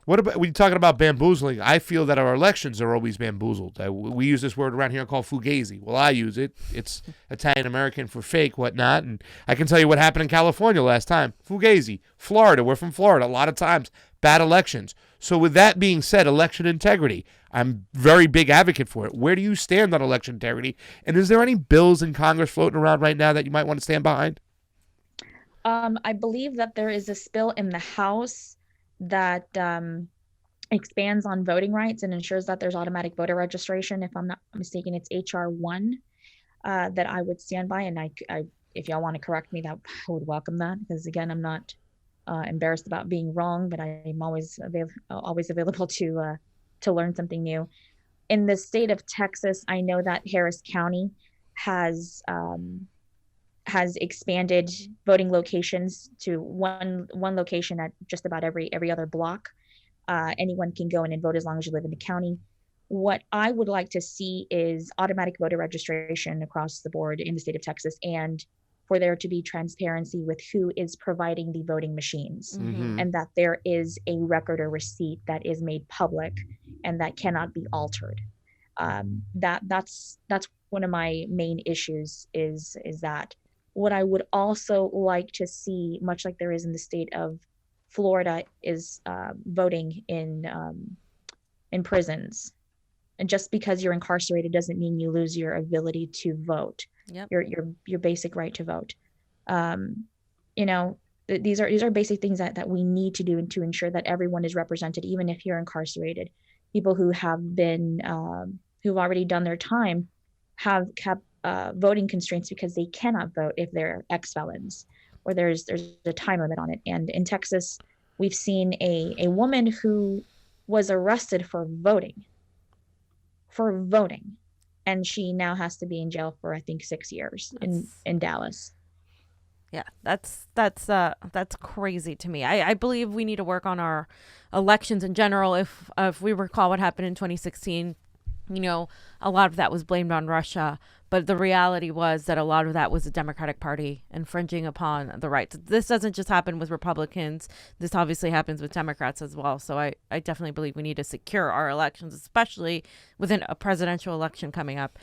What about when you're talking about bamboozling? I feel that our elections are always bamboozled. We use this word around here called fugazi. Well, I use it. It's Italian American for fake, whatnot. And I can tell you what happened in California last time. Fugazi. Florida. We're from Florida. A lot of times, bad elections. So with that being said, election integrity. I'm very big advocate for it. Where do you stand on election integrity? And is there any bills in Congress floating around right now that you might want to stand behind? I believe that there is a bill in the House that expands on voting rights and ensures that there's automatic voter registration. If I'm not mistaken, it's HR 1 that I would stand by. And I if y'all want to correct me, that I would welcome that, because again, I'm not embarrassed about being wrong, but I'm always available to learn something new. In the state of Texas, I know that Harris County has expanded voting locations to one location at just about every other block. Anyone can go in and vote as long as you live in the county. What I would like to see is automatic voter registration across the board in the state of Texas, and for there to be transparency with who is providing the voting machines, and that there is a record or receipt that is made public and that cannot be altered. That's one of my main issues is that. What I would also like to see, much like there is in the state of Florida, is voting in prisons. And just because you're incarcerated doesn't mean you lose your ability to vote. Yep. Your basic right to vote. These are basic things that we need to do to ensure that everyone is represented, even if you're incarcerated. People who have been who've already done their time have voting constraints because they cannot vote if they're ex-felons, or there's a time limit on it. And in Texas, we've seen a woman who was arrested for voting, and she now has to be in jail for, I think, 6 years in Dallas. Yeah, that's crazy to me. I believe we need to work on our elections in general. If we recall what happened in 2016, a lot of that was blamed on Russia, but the reality was that a lot of that was the Democratic Party infringing upon the rights. This doesn't just happen with Republicans. This obviously happens with Democrats as well. So I definitely believe we need to secure our elections, especially within a presidential election coming up.